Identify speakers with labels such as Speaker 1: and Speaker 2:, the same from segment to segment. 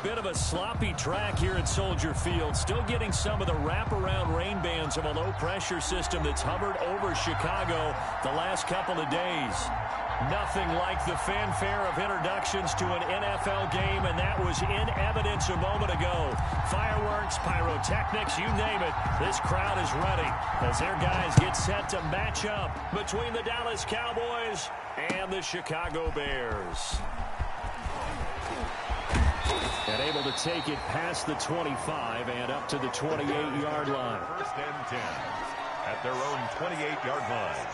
Speaker 1: Bit of a sloppy track here at Soldier Field. Still getting some of the wraparound rain bands of a low-pressure system that's hovered over Chicago the last couple of days. Nothing like the fanfare of introductions to an NFL game, and that was in evidence a moment ago. Fireworks, pyrotechnics, you name it. This crowd is ready as their guys get set to match up between the Dallas Cowboys and the Chicago Bears. And able to take it past the 25 and up to the 28-yard line.
Speaker 2: First and 10 at their own 28-yard line.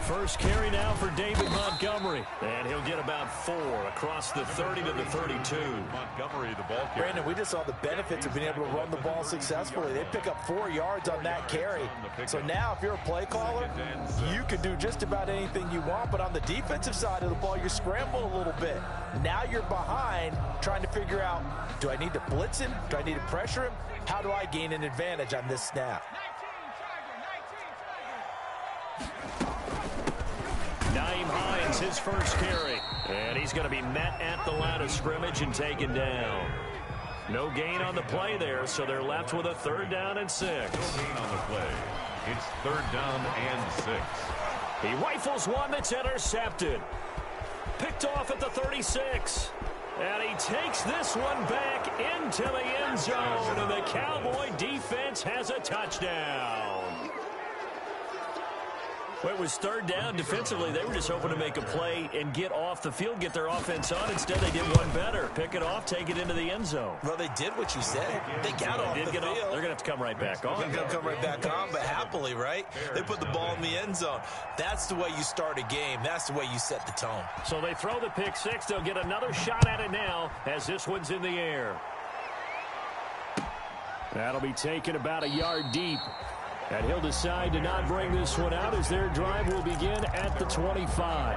Speaker 1: First carry now for David Montgomery. And he'll get about 4 across the 30 to the 32.
Speaker 2: Montgomery, the ball carrier.
Speaker 3: Brandon, we just saw the benefits of being able to run the ball successfully. They pick up 4 yards on that carry. So now if you're a play caller, you can do just about anything you want. But on the defensive side of the ball, you scramble a little bit. Now you're behind trying to figure out, do I need to blitz him? Do I need to pressure him? How do I gain an advantage on this snap?
Speaker 1: His first carry, and he's going to be met at the line of scrimmage and taken down. No gain on the play there, so they're left with a 3rd down and 6.
Speaker 2: No gain on the play. It's 3rd down and 6.
Speaker 1: He rifles one that's intercepted. Picked off at the 36. And he takes this one back into the end zone, and the Cowboy defense has a touchdown. Well, it was 3rd down. Defensively, they were just hoping to make a play and get off the field, get their offense on. Instead, they did one better. Pick it off, take it into the end zone.
Speaker 3: Well, they did what you said. They got off the field.
Speaker 1: They're going to have to come right back on.
Speaker 3: They're going to come right back on, but happily, right? They put the ball in the end zone. That's the way you start a game. That's the way you set the tone.
Speaker 1: So they throw the pick 6. They'll get another shot at it now as this one's in the air. That'll be taken about a yard deep. And he'll decide to not bring this one out as their drive will begin at the 25.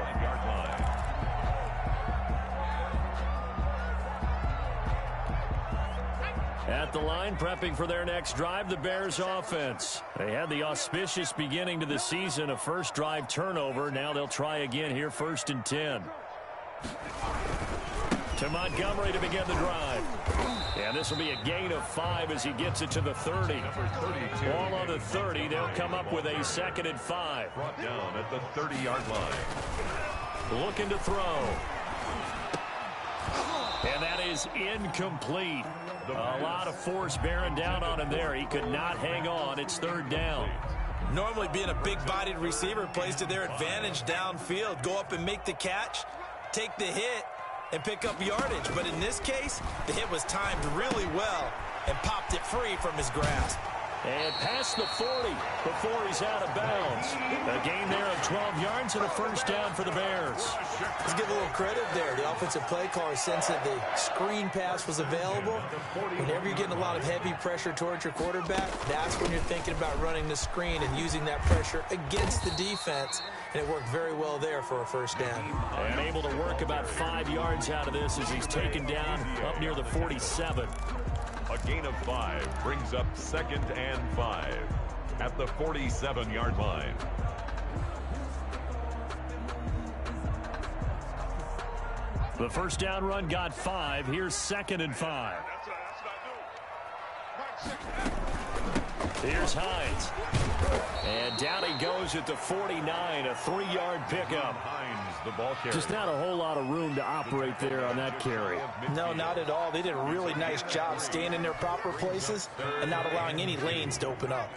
Speaker 1: At the line, prepping for their next drive, the Bears offense. They had the auspicious beginning to the season, a first drive turnover. Now they'll try again here, 1st and 10. To Montgomery to begin the drive. And this will be a gain of 5 as he gets it to the 30. Ball on the 30. They'll come up with a 2nd and 5.
Speaker 2: Brought down at the 30-yard line.
Speaker 1: Looking to throw. And that is incomplete. A lot of force bearing down on him there. He could not hang on. It's 3rd down.
Speaker 3: Normally being a big-bodied receiver plays to their advantage downfield. Go up and make the catch, take the hit, and pick up yardage. But in this case, the hit was timed really well and popped it free from his grasp.
Speaker 1: And past the 40 before he's out of bounds. A gain there of 12 yards and a 1st down for the Bears.
Speaker 3: Let's give a little credit there. The offensive play caller sensed that the screen pass was available. Whenever you're getting a lot of heavy pressure towards your quarterback, that's when you're thinking about running the screen and using that pressure against the defense. And it worked very well there for a 1st down.
Speaker 1: And able to work about 5 yards out of this as he's taken down up near the 47.
Speaker 2: A gain of 5 brings up 2nd and 5 at the 47-yard line.
Speaker 1: The 1st down run got 5. Here's 2nd and 5. Here's Hines. And down he goes at the 49, a 3-yard pickup.
Speaker 2: The ball carrier.
Speaker 1: Just not a whole lot of room to operate there on that carry.
Speaker 3: No, not at all. They did a really nice job staying in their proper places and not allowing any lanes to open up.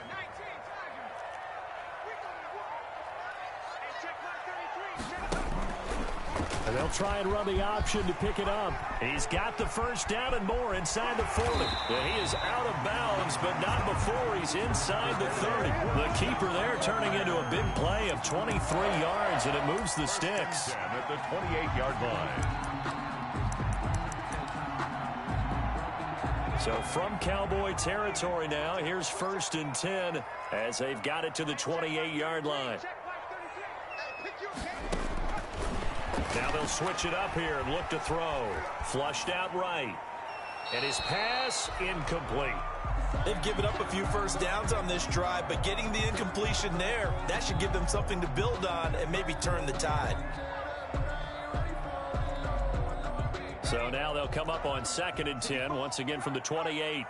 Speaker 1: And they'll try and run the option to pick it up. He's got the 1st down and more inside the 40. And he is out of bounds, but not before he's inside the 30. The keeper there turning into a big play of 23 yards, and it moves the sticks.
Speaker 2: At the 28-yard line.
Speaker 1: So from Cowboy territory now, here's 1st and 10 as they've got it to the 28-yard line. Now they'll switch it up here and look to throw. Flushed out right. And his pass incomplete.
Speaker 3: They've given up a few first downs on this drive, but getting the incompletion there, that should give them something to build on and maybe turn the tide.
Speaker 1: So now they'll come up on 2nd and 10, once again from the 28.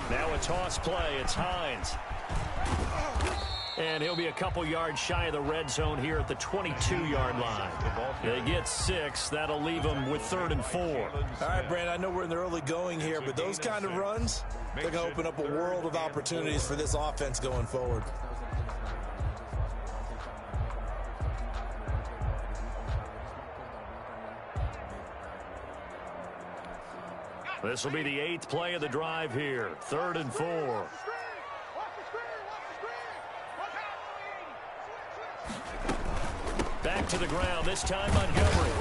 Speaker 1: Now a toss play. It's Hines. And he'll be a couple yards shy of the red zone here at the 22-yard line. They get 6. That'll leave them with 3rd and 4.
Speaker 3: All right, Brandon, I know we're in the early going here, but those kind of runs, they're going to open up a world of opportunities for this offense going forward.
Speaker 1: This will be the 8th play of the drive here. 3rd and 4. Back to the ground, this time Montgomery.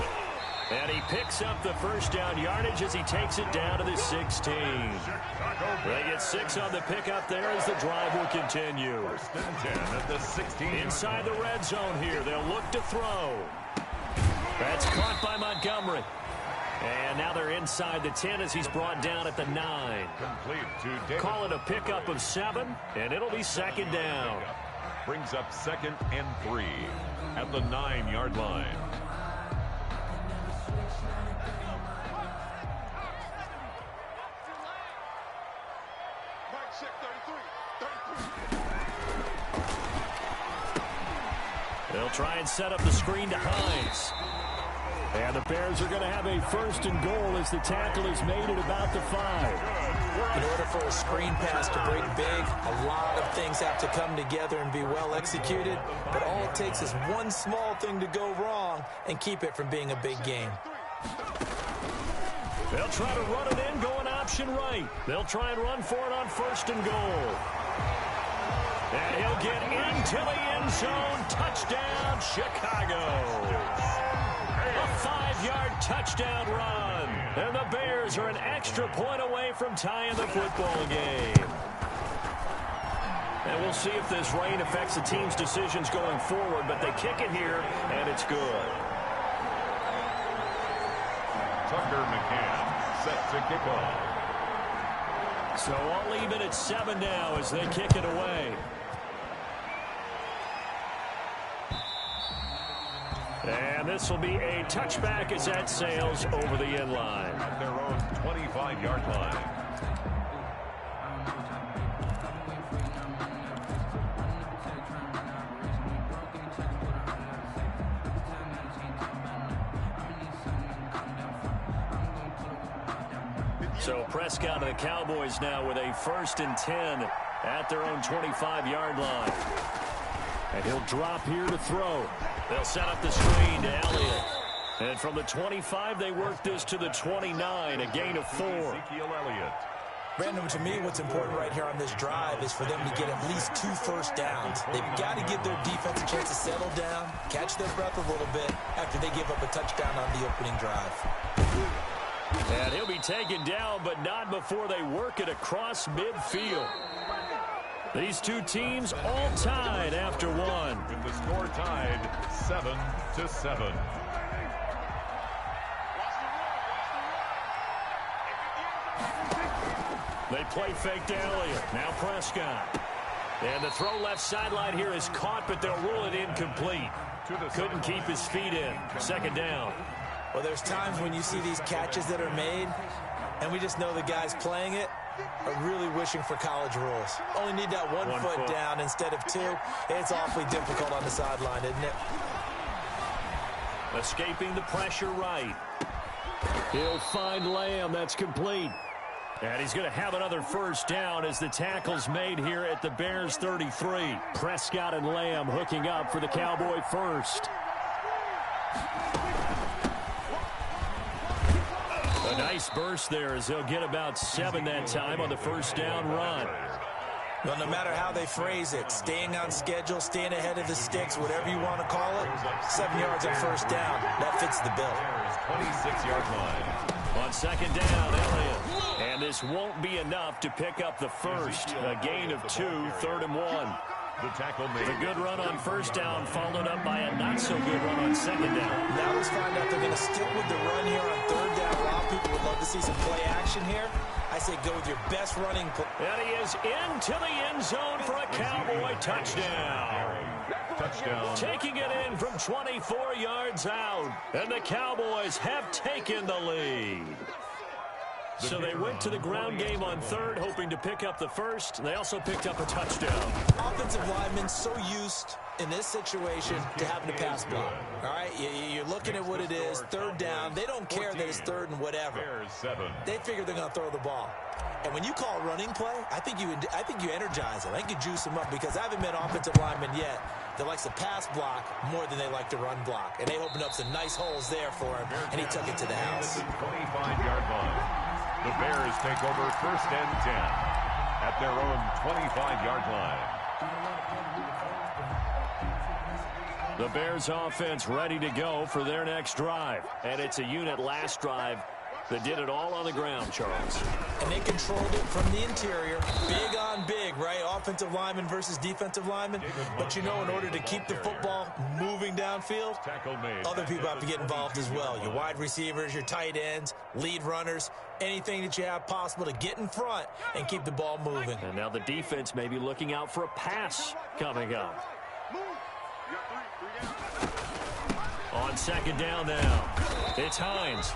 Speaker 1: And he picks up the first down yardage as he takes it down to the 16. They get 6 on the pickup there as the drive will continue.
Speaker 2: 1st and 10 at the 16.
Speaker 1: Inside the red zone here, they'll look to throw. That's caught by Montgomery. And now they're inside the 10 as he's brought down at the 9. Call it a pickup of 7, and it'll be 2nd down.
Speaker 2: Brings up 2nd and 3 at the 9-yard line.
Speaker 1: They'll try and set up the screen to Hines. And the Bears are going to have a 1st and goal as the tackle is made at about the 5.
Speaker 3: In order for a screen pass to break big, a lot of things have to come together and be well executed. But all it takes is one small thing to go wrong and keep it from being a big game.
Speaker 1: They'll try to run it in, going option right. They'll try and run for it on 1st and goal. And he'll get into the end zone. Touchdown, Chicago. A 5-yard touchdown run. And the Bears are an extra point away from tying the football game. And we'll see if this rain affects the team's decisions going forward, but they kick it here, and it's good.
Speaker 2: Tucker McCann set to kick off.
Speaker 1: So all even at 7 now as they kick it away. And this will be a touchback as that sails over the end line.
Speaker 2: At their own 25-yard line.
Speaker 1: So Prescott and the Cowboys now with a 1st and 10 at their own 25-yard line. And he'll drop here to throw. They'll set up the screen to Elliott. And from the 25, they work this to the 29, a gain of 4.
Speaker 2: Ezekiel Elliott.
Speaker 3: Brandon, to me, what's important right here on this drive is for them to get at least 2 first downs. They've got to give their defense a chance to settle down, catch their breath a little bit after they give up a touchdown on the opening drive.
Speaker 1: And he'll be taken down, but not before they work it across midfield. These two teams all tied after 1.
Speaker 2: With the score tied 7-7.
Speaker 1: They play fake to Elliott. Now Prescott. And the throw left sideline here is caught, but they'll rule it incomplete. Couldn't keep his feet in. 2nd down.
Speaker 3: Well, there's times when you see these catches that are made, and we just know the guys playing it are really wishing for college rules. Only need that one foot down instead of 2. It's awfully difficult on the sideline, isn't it?
Speaker 1: Escaping the pressure right. He'll find Lamb. That's complete. And he's going to have another 1st down as the tackle's made here at the Bears 33. Prescott and Lamb hooking up for the Cowboy 1st. A nice burst there as they'll get about 7 that time on the 1st down run.
Speaker 3: Well, no matter how they phrase it, staying on schedule, staying ahead of the sticks, whatever you want to call it, 7 yards on first down, that fits the bill.
Speaker 2: 26-yard line.
Speaker 1: On second down, Elliott. And this won't be enough to pick up the first. A gain of 2, 3rd and 1.
Speaker 2: The tackle made.
Speaker 1: The good run on first down followed up by a not-so-good run on second down.
Speaker 3: Now let's find out they're going to stick with the run here on third down. A lot of people would love to see some play action here. I say go with your best running play.
Speaker 1: And he is into the end zone for a Cowboy touchdown.
Speaker 2: Touchdown.
Speaker 1: Taking it in from 24 yards out. And the Cowboys have taken the lead. So they went to the ground game on third, hoping to pick up the first. They also picked up a touchdown.
Speaker 3: Offensive linemen so used in this situation to having to pass block. All right, you're looking at what it is, third down. They don't care that it's third and whatever. They figure they're going to throw the ball. And when you call running play, I think you energize them. I think you juice them up because I haven't met offensive linemen yet that likes to pass block more than they like to run block. And they opened up some nice holes there for him, and he took it to the house.
Speaker 2: 25-yard line. The Bears take over first and 10 at their own 25-yard line.
Speaker 1: The Bears offense ready to go for their next drive. And it's a unit last drive that did it all on the ground, Charles.
Speaker 3: And they controlled it from the interior. Big on big, right? Offensive lineman versus defensive lineman. But you know, in order to keep the football moving downfield, other people have to get involved as well. Your wide receivers, your tight ends, lead runners, anything that you have possible to get in front and keep the ball moving.
Speaker 1: And now the defense may be looking out for a pass coming up. On second down now, it's Hines.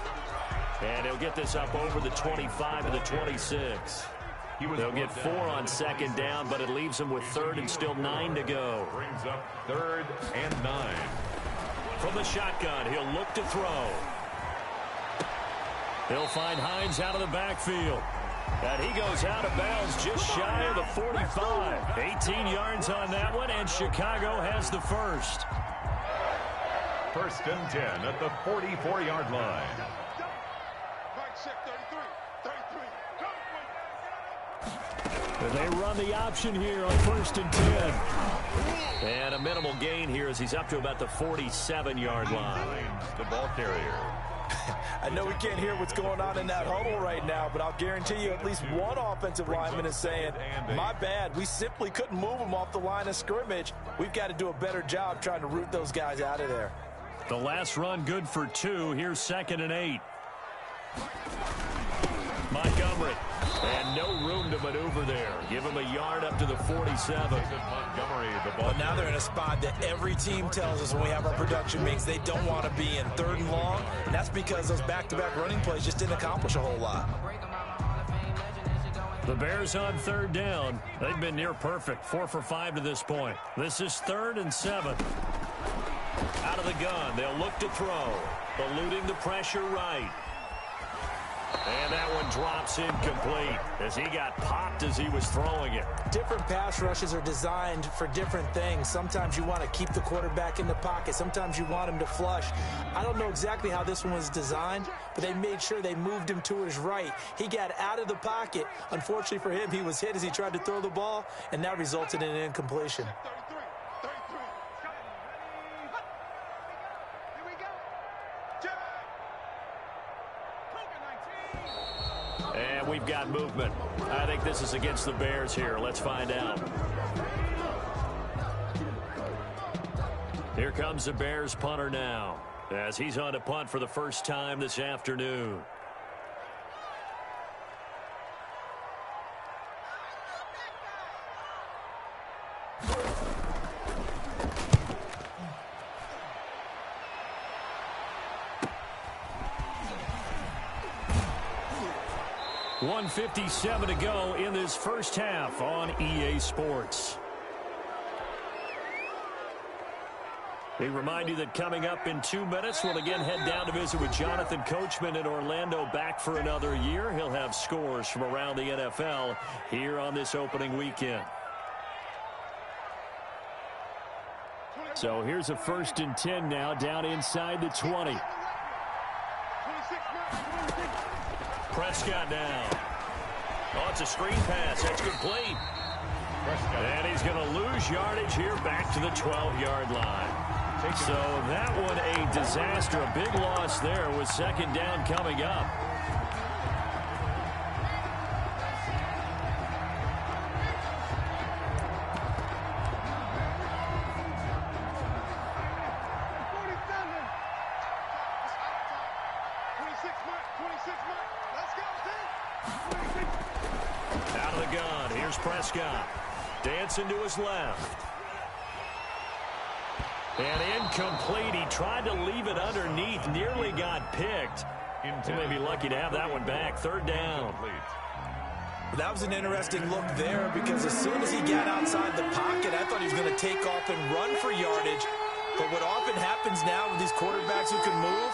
Speaker 1: And he'll get this up over the 25 to the 26. They'll get 4 on second down, but it leaves them with third and still 9 to go.
Speaker 2: Brings up 3rd and 9.
Speaker 1: From the shotgun, he'll look to throw. He'll find Hines out of the backfield. And he goes out of bounds just shy of the 45. 18 yards on that one, and Chicago has the first.
Speaker 2: First and 10 at the 44-yard line.
Speaker 1: And they run the option here on first and 10. And a minimal gain here as he's up to about the 47-yard line.
Speaker 2: The ball carrier.
Speaker 3: I know we can't hear what's going on in that huddle right now, but I'll guarantee you at least one offensive lineman is saying, my bad, we simply couldn't move them off the line of scrimmage. We've got to do a better job trying to root those guys out of there.
Speaker 1: The last run good for 2. Here's 2nd and 8. Montgomery. And no room to maneuver there. Give him a yard up to the 47.
Speaker 2: Montgomery, the ball.
Speaker 3: But now they're in a spot that every team tells us when we have our production meetings they don't want to be in, 3rd and long. And that's because those back-to-back running plays just didn't accomplish a whole lot.
Speaker 1: The Bears on 3rd down. They've been near perfect. 4 for 5 to this point. This is 3rd and 7. Out of the gun. They'll look to throw. Eluding the pressure right. And that one drops incomplete as he got popped as he was throwing it.
Speaker 3: Different pass rushes are designed for different things. Sometimes you want to keep the quarterback in the pocket. Sometimes you want him to flush. I don't know exactly how this one was designed, but they made sure they moved him to his right. He got out of the pocket. Unfortunately for him, he was hit as he tried to throw the ball, and that resulted in an incompletion.
Speaker 1: And we've got movement. I think this is against the Bears here. Let's find out. Here comes the Bears punter now as he's on to punt for the first time this afternoon. .157 to go in this first half on EA Sports. We remind you that coming up in 2 minutes, we'll again head down to visit with Jonathan Coachman in Orlando, back for another year. He'll have scores from around the NFL here on this opening weekend. So here's a 1st and 10 now, down inside the 20. Prescott now. Oh, it's a screen pass. That's complete. And he's going to lose yardage here back to the 12-yard line. So that one a disaster. A big loss there with second down coming up. Out of the gun. Here's Prescott. Dancing to his left. And incomplete. He tried to leave it underneath. Nearly got picked. He may be lucky to have that one back. Third down.
Speaker 3: That was an interesting look there because as soon as he got outside the pocket, I thought he was going to take off and run for yardage. But what often happens now with these quarterbacks who can move,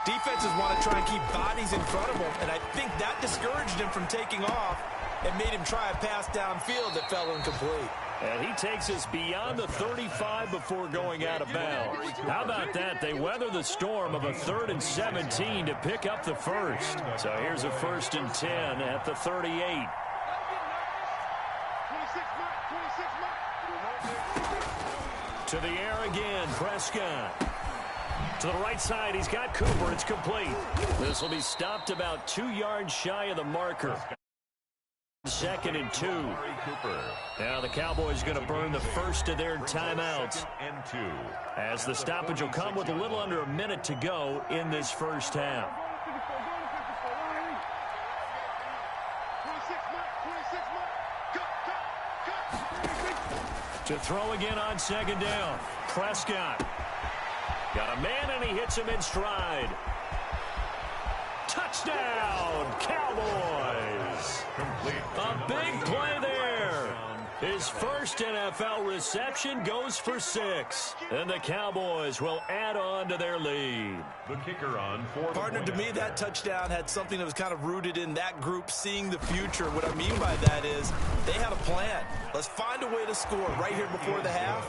Speaker 3: defenses want to try and keep bodies in front of them. And I think that discouraged him from taking off and made him try a pass downfield that fell incomplete.
Speaker 1: And he takes us beyond the 35 before going out of bounds. How about that? They weather the storm of a 3rd and 17 to pick up the first. So here's a 1st and 10 at the 38. To the air again, Prescott. To the right side, he's got Cooper. It's complete. This will be stopped about 2 yards shy of the marker. 2nd and 2. Now the Cowboys going to burn the first of their timeouts. As the stoppage will come with a little under a minute to go in this first half. To throw again on 2nd down. Prescott. Got a man and he hits him in stride. Touchdown, Cowboys. A big play there. His first NFL reception goes for 6. And the Cowboys will add on to their lead.
Speaker 2: The kicker on for
Speaker 3: Partner, to me, that touchdown had something that was kind of rooted in that group seeing the future. What I mean by that is they had a plan. Let's find a way to score right here before the half.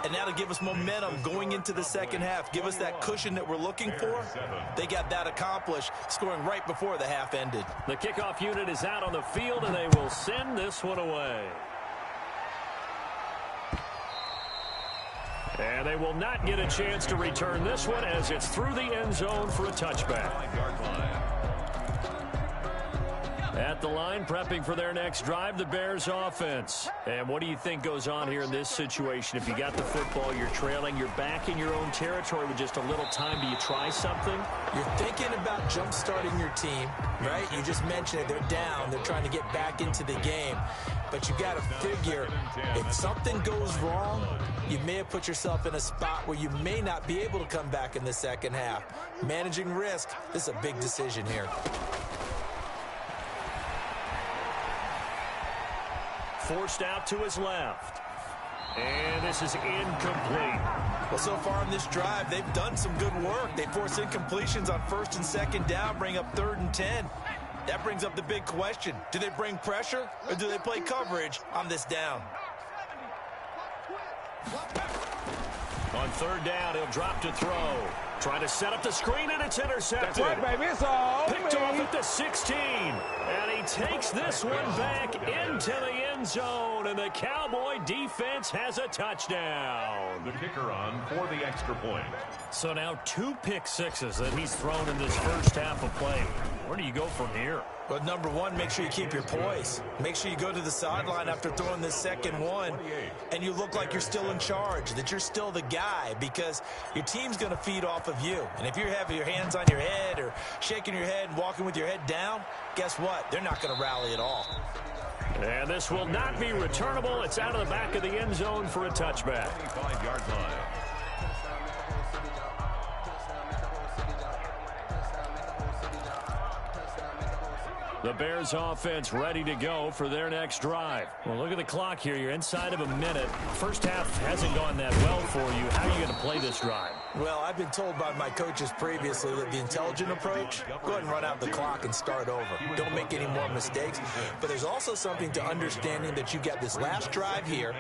Speaker 3: And that'll give us momentum going into the second half. Give us that cushion that we're looking for. They got that accomplished, scoring right before the half ended.
Speaker 1: The kickoff unit is out on the field, and they will send this one away. And they will not get a chance to return this one as it's through the end zone for a touchback. At the line, prepping for their next drive, the Bears offense. And what do you think goes on here in this situation? If you got the football, you're trailing, you're back in your own territory with just a little time. Do you try something?
Speaker 3: You're thinking about jump-starting your team, right? You just mentioned it. They're down. They're trying to get back into the game. But you got to figure, if something goes wrong, you may have put yourself in a spot where you may not be able to come back in the second half. Managing risk, this is a big decision here.
Speaker 1: Forced out to his left. And this is incomplete.
Speaker 3: Well, so far in this drive, they've done some good work. They force incompletions on 1st and 2nd down, bring up 3rd and 10. That brings up the big question. Do they bring pressure or do they play coverage on this down?
Speaker 1: On 3rd down, he'll drop to throw. Trying to set up the screen, and it's intercepted.
Speaker 4: That's right, baby. It's all
Speaker 1: Picked off at the 16. And he takes this one back into the end zone. And the Cowboy defense has a touchdown.
Speaker 2: The kicker on for the extra point.
Speaker 1: So now 2 pick sixes that he's thrown in this first half of play. Where do you go from here?
Speaker 3: Well, number one, make sure you keep your poise. Make sure you go to the sideline after throwing this second one, and you look like you're still in charge, that you're still the guy, because your team's going to feed off of you. And if you're having your hands on your head or shaking your head and walking with your head down, guess what? They're not going to rally at all.
Speaker 1: And this will not be returnable. It's out of the back of the end zone for a touchback.
Speaker 2: 25-yard line.
Speaker 1: The Bears offense ready to go for their next drive. Well, look at the clock here. You're inside of a minute. First half hasn't gone that well for you. How are you going to play this drive?
Speaker 3: Well, I've been told by my coaches previously that the intelligent approach, go ahead and run out the clock and start over. Don't make any more mistakes. But there's also something to understanding that you got this last drive here.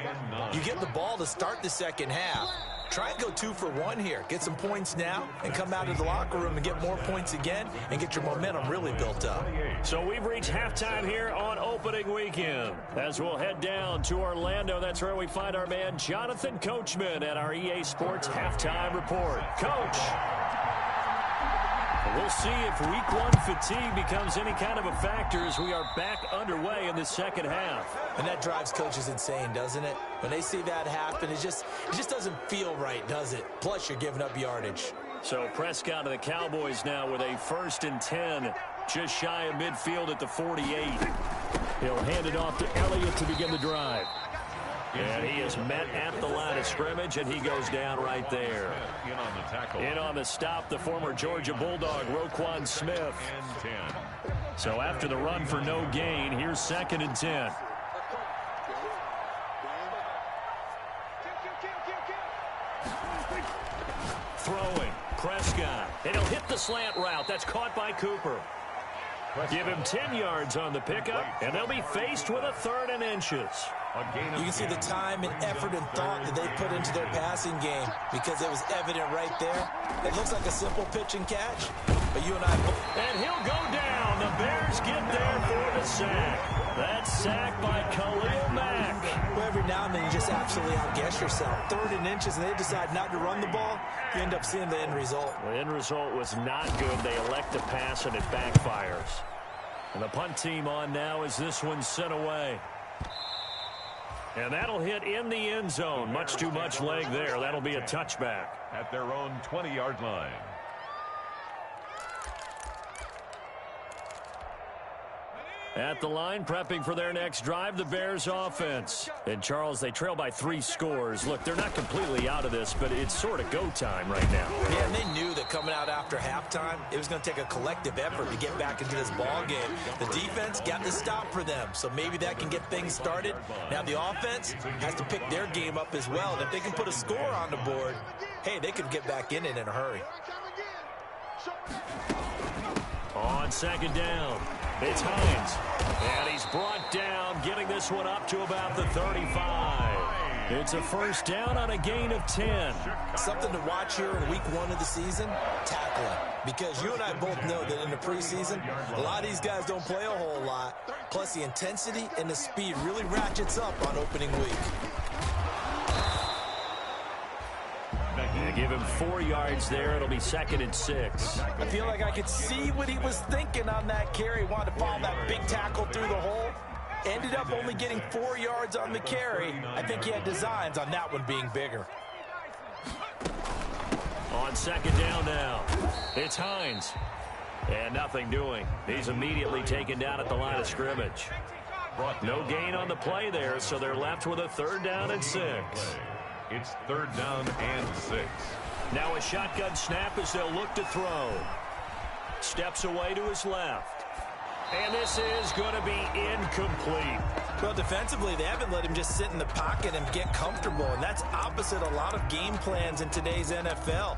Speaker 3: You get the ball to start the second half. Try and go 2 for 1 here. Get some points now and come out of the locker room and get more points again and get your momentum really built up.
Speaker 1: So we've reached halftime here on opening weekend. As we'll head down to Orlando, that's where we find our man Jonathan Coachman at our EA Sports Halftime Report. Coach, we'll see if week 1 fatigue becomes any kind of a factor as we are back underway in the second half.
Speaker 3: And that drives coaches insane, doesn't it? When they see that happen, it just doesn't feel right, does it? Plus, you're giving up yardage.
Speaker 1: So Prescott of the Cowboys now with a 1st and 10, just shy of midfield at the 48. He'll hand it off to Elliott to begin the drive. And he is met at the line of scrimmage, and he goes down right there. In on the stop, the former Georgia Bulldog, Roquan Smith. So after the run for no gain, here's 2nd and 10. Throwing, Prescott. And he'll hit the slant route. That's caught by Cooper. Give him 10 yards on the pickup, and they'll be faced with a 3rd and inches.
Speaker 3: You can see the time and effort and thought that they put into their passing game because it was evident right there. It looks like a simple pitch and catch, but you and I both.
Speaker 1: And he'll go down. The Bears get there for the sack. That's sacked by Khalil Mack.
Speaker 3: Well, every now and then you just absolutely outguess yourself. 3rd and inches, and they decide not to run the ball. You end up seeing the end result.
Speaker 1: The end result was not good. They elect to pass, and it backfires. And the punt team on now as this one's sent away. And that'll hit in the end zone. Much too much leg there. That'll be a touchback.
Speaker 2: At their own 20-yard line.
Speaker 1: At the line, prepping for their next drive, the Bears offense. And, Charles, they trail by 3 scores. Look, they're not completely out of this, but it's sort of go time right now.
Speaker 3: Yeah, and they knew that coming out after halftime, it was going to take a collective effort to get back into this ball game. The defense got the stop for them, so maybe that can get things started. Now the offense has to pick their game up as well, and if they can put a score on the board, hey, they could get back in it in a hurry.
Speaker 1: On 2nd down, it's Hines. And he's brought down, getting this one up to about the 35. It's a 1st down on a gain of 10.
Speaker 3: Something to watch here in week 1 of the season, tackling. Because you and I both know that in the preseason, a lot of these guys don't play a whole lot. Plus the intensity and the speed really ratchets up on opening week.
Speaker 1: They give him 4 yards there. It'll be 2nd and 6.
Speaker 3: I feel like I could see what he was thinking on that carry. Wanted to follow that big tackle through the hole. Ended up only getting 4 yards on the carry. I think he had designs on that one being bigger.
Speaker 1: On 2nd down now, it's Hines. And nothing doing. He's immediately taken down at the line of scrimmage. No gain on the play there, so they're left with a 3rd down and 6.
Speaker 2: It's 3rd down and 6.
Speaker 1: Now a shotgun snap as they'll look to throw. Steps away to his left. And this is going to be incomplete.
Speaker 3: Well, defensively, they haven't let him just sit in the pocket and get comfortable, and that's opposite a lot of game plans in today's NFL.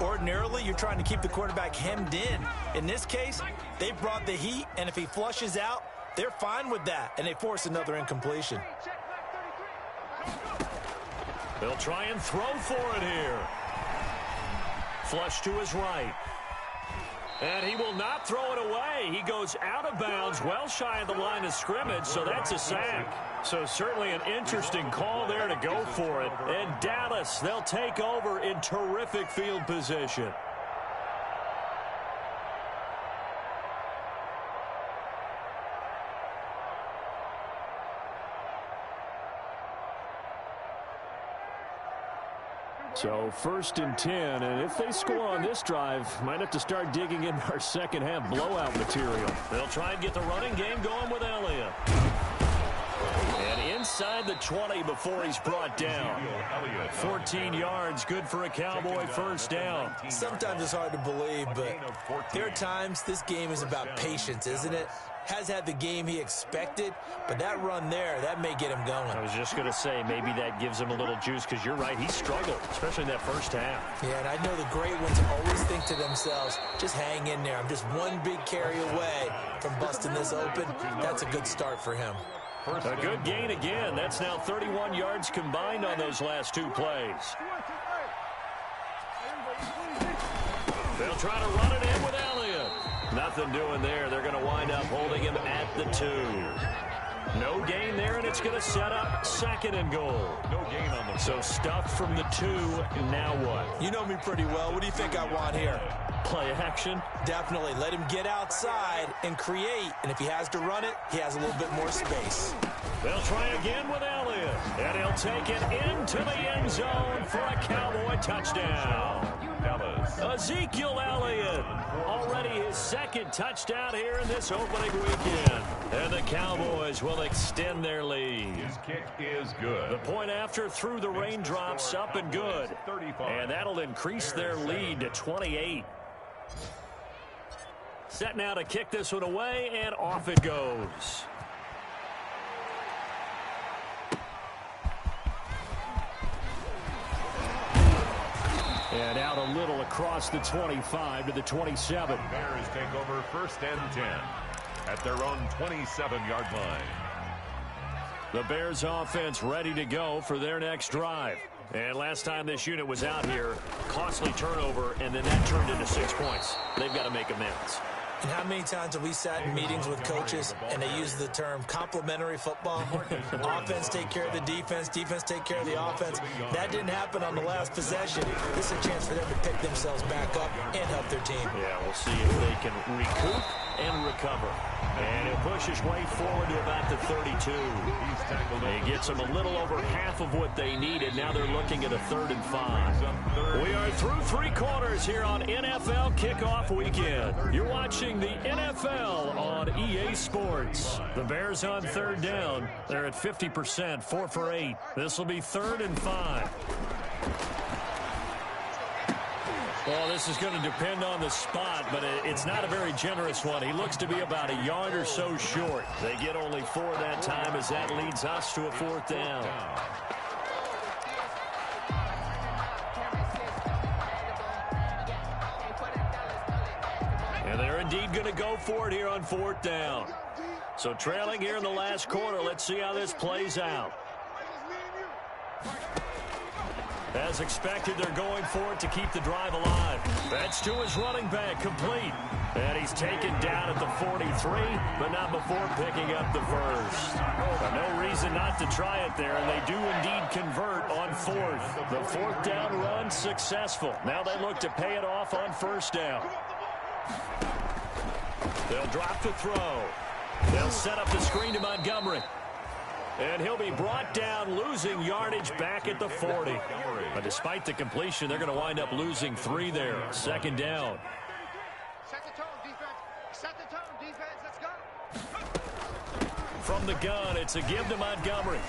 Speaker 3: Ordinarily, you're trying to keep the quarterback hemmed in. In this case, they brought the heat, and if he flushes out, they're fine with that, and they force another incompletion.
Speaker 1: They'll try and throw for it here. Flush to his right. And he will not throw it away. He goes out of bounds, well shy of the line of scrimmage, so that's a sack. So certainly an interesting call there to go for it. And Dallas, they'll take over in terrific field position. So 1st and 10, and if they score on this drive, might have to start digging in our second half blowout material. They'll try and get the running game going with Elliott. And inside the 20 before he's brought down. 14 yards, good for a Cowboy 1st down.
Speaker 3: Sometimes it's hard to believe, but there are times this game is about patience, isn't it? Has had the game he expected, but that run there, that may get him going.
Speaker 1: I was just going to say, maybe that gives him a little juice, because you're right, he struggled, especially in that 1st half.
Speaker 3: Yeah, and I know the great ones always think to themselves, just hang in there. I'm just one big carry away from busting this open. That's a good start for him.
Speaker 1: A good gain again. That's now 31 yards combined on those last 2 plays. They'll try to run it in with Elliott. Nothing doing there. They're going to wind up holding him at the 2. No gain there, and it's going to set up 2nd and goal.
Speaker 2: No gain on the
Speaker 1: So stuffed from the 2. Now what?
Speaker 3: You know me pretty well. What do you think I want here?
Speaker 1: Play action?
Speaker 3: Definitely. Let him get outside and create. And if he has to run it, he has a little bit more space.
Speaker 1: They'll try again with Elliott. And he'll take it into the end zone for a Cowboy touchdown. Ezekiel Elliott, already his 2nd touchdown here in this opening weekend. And the Cowboys will extend their lead.
Speaker 2: His kick is good.
Speaker 1: The point after through the raindrops up and good. And that'll increase their lead to 28. Set now to kick this one away, and off it goes. And out a little across the 25 to the 27.
Speaker 2: Bears take over 1st and 10 at their own 27-yard line.
Speaker 1: The Bears offense ready to go for their next drive. And last time this unit was out here, costly turnover, and then that turned into 6 points. They've got to make amends.
Speaker 3: And how many times have we sat in meetings with coaches and they use the term complementary football? Offense take care of the defense, defense take care of the offense. That didn't happen on the last possession. This is a chance for them to pick themselves back up and help their team.
Speaker 1: Yeah, we'll see if they can recoup and recover. And he'll push his way forward to about the 32. He gets them a little over half of what they needed. Now they're looking at a 3rd and 5. We are through 3 quarters here on NFL Kickoff Weekend. You're watching the NFL on EA Sports. The Bears on 3rd down. They're at 50%, 4 for 8. This will be 3rd and 5. Well, this is going to depend on the spot, but it's not a very generous one. He looks to be about a yard or so short. They get only 4 that time as that leads us to a 4th down. And they're indeed going to go for it here on 4th down. So trailing here in the last quarter, let's see how this plays out. As expected, they're going for it to keep the drive alive. That's to his running back, complete. And he's taken down at the 43, but not before picking up the first. But no reason not to try it there, and they do indeed convert on 4th. The 4th down run successful. Now they look to pay it off on 1st down. They'll drop the throw. They'll set up the screen to Montgomery. And he'll be brought down, losing yardage back at the 40. But despite the completion, they're going to wind up losing 3 there. 2nd down.
Speaker 4: Set the tone, defense. Set the tone, defense. Let's go.
Speaker 1: From the gun, it's a give to Montgomery.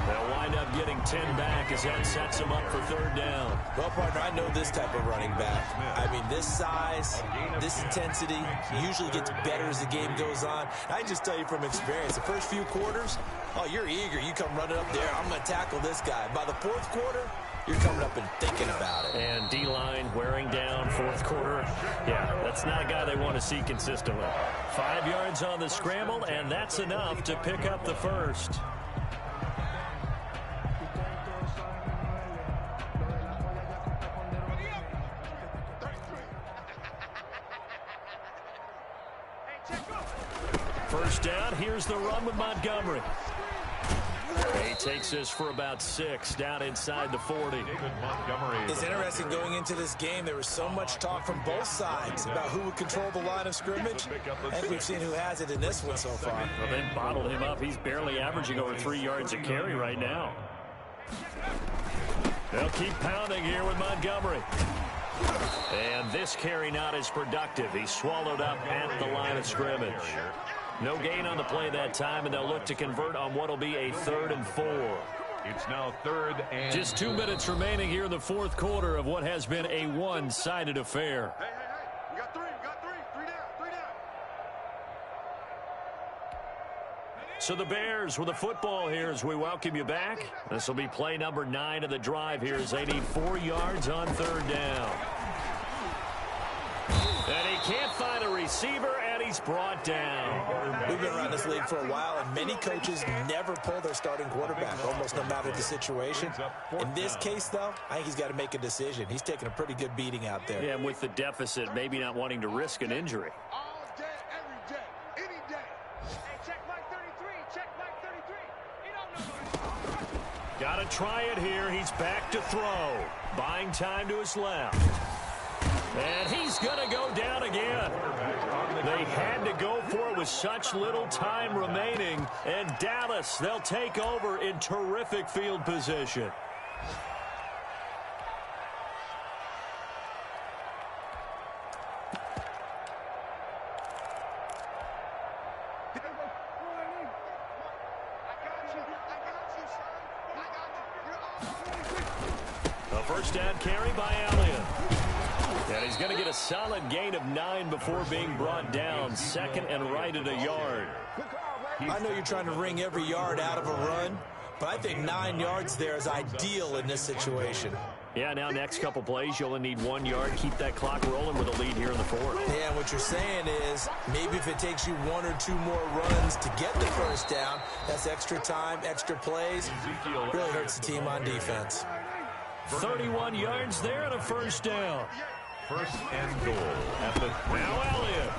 Speaker 1: They'll wind up getting 10 back as that sets them up for 3rd down.
Speaker 3: Well, partner, I know this type of running back. I mean, this size, this intensity usually gets better as the game goes on. I can just tell you from experience, the first few quarters, oh, you're eager. You come running up there, I'm going to tackle this guy. By the 4th quarter, you're coming up and thinking about it.
Speaker 1: And D-line wearing down 4th quarter. Yeah, that's not a guy they want to see consistently. 5 yards on the scramble, and that's enough to pick up the first. First down, here's the run with Montgomery. He takes this for about 6 down inside the 40.
Speaker 3: It's interesting going into this game. There was so much talk from both sides about who would control the line of scrimmage. I think we've seen who has it in this one so far.
Speaker 1: Well, they bottled him up. He's barely averaging over 3 yards a carry right now. They'll keep pounding here with Montgomery. And this carry not as productive. He's swallowed up at the line of scrimmage. No gain on the play that time, and they'll look to convert on what will be a 3rd and 4.
Speaker 2: It's now 3rd and...
Speaker 1: Just 2 minutes remaining here in the 4th quarter of what has been a one-sided affair.
Speaker 4: Hey. We got 3. Three down.
Speaker 1: So the Bears with the football here as we welcome you back. This will be play number 9 of the drive here as they need 4 yards on 3rd down. And he can't find a receiver, and he's brought down.
Speaker 3: We've been around this league for a while, and many coaches never pull their starting quarterback, almost no matter the situation. In this case, though, I think he's got to make a decision. He's taking a pretty good beating out there.
Speaker 1: Yeah, and with the deficit, maybe not wanting to risk an injury.
Speaker 4: All day, every day, any day. Hey, check Mike 33. Check Mike 33. He don't know.
Speaker 1: Got to try it here. He's back to throw. Buying time to his left. And he's going to go down again. They had to go for it with such little time remaining. And Dallas, they'll take over in terrific field position. A first down carry by Elliott. And he's going to get a solid gain of 9 before being brought down. Second and right at a yard.
Speaker 3: I know you're trying to wring every yard out of a run, but I think 9 yards there is ideal in this situation.
Speaker 1: Yeah, now next couple plays, you'll only need 1 yard. Keep that clock rolling with a lead here in the fourth.
Speaker 3: Yeah, what you're saying is maybe if it takes you 1 or 2 more runs to get the first down, that's extra time, extra plays. Really hurts the team on defense.
Speaker 1: 31 yards there and a first down.
Speaker 2: First and goal at the
Speaker 1: now Elliott.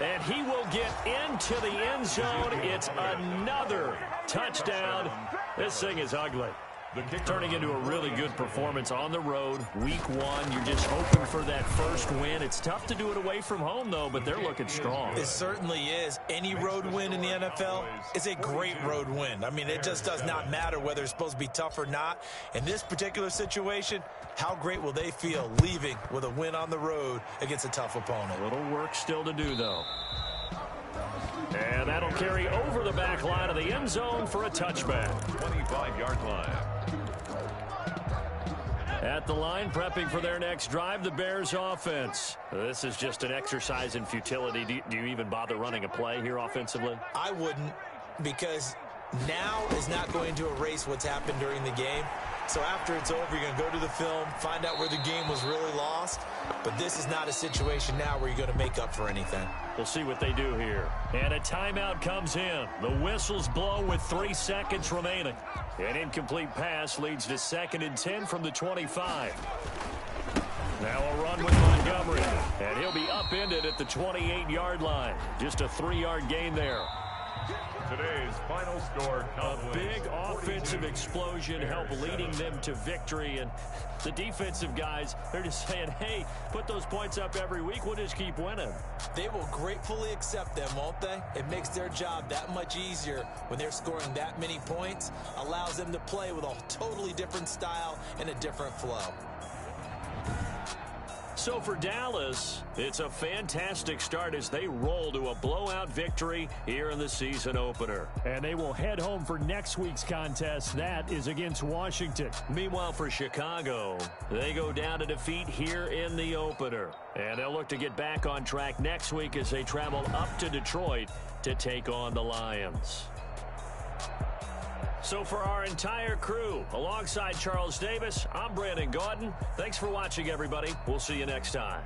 Speaker 1: And he will get into the end zone. It's another touchdown. This thing is ugly. Turning into a really good performance on the road. Week 1, you're just hoping for that first win. It's tough to do it away from home, though, but they're looking strong.
Speaker 3: It certainly is. Any road win in the NFL is a great road win. I mean, it just does not matter whether it's supposed to be tough or not. In this particular situation, how great will they feel leaving with a win on the road against a tough opponent?
Speaker 1: A little work still to do, though. And that'll carry over the back line of the end zone for a touchback.
Speaker 2: 25-yard line.
Speaker 1: At the line, prepping for their next drive, the Bears offense. This is just an exercise in futility. Do you even bother running a play here offensively?
Speaker 3: I wouldn't, because now is not going to erase what's happened during the game. So after it's over, you're going to go to the film, find out where the game was really lost. But this is not a situation now where you're going to make up for anything.
Speaker 1: We'll see what they do here. And a timeout comes in. The whistles blow with 3 seconds remaining. An incomplete pass leads to 2nd and 10 from the 25. Now a run with Montgomery. And he'll be upended at the 28-yard line. Just a 3-yard gain there.
Speaker 2: Today's final score, Cowboys.
Speaker 1: A big offensive explosion helped leading them to victory. And the defensive guys, they're just saying, hey, put those points up every week. We'll just keep winning.
Speaker 3: They will gratefully accept them, won't they? It makes their job that much easier when they're scoring that many points. Allows them to play with a totally different style and a different flow.
Speaker 1: So for Dallas, it's a fantastic start as they roll to a blowout victory here in the season opener. And they will head home for next week's contest. That is against Washington. Meanwhile, for Chicago, they go down to defeat here in the opener. And they'll look to get back on track next week as they travel up to Detroit to take on the Lions. So for our entire crew, alongside Charles Davis, I'm Brandon Gaudin. Thanks for watching, everybody. We'll see you next time.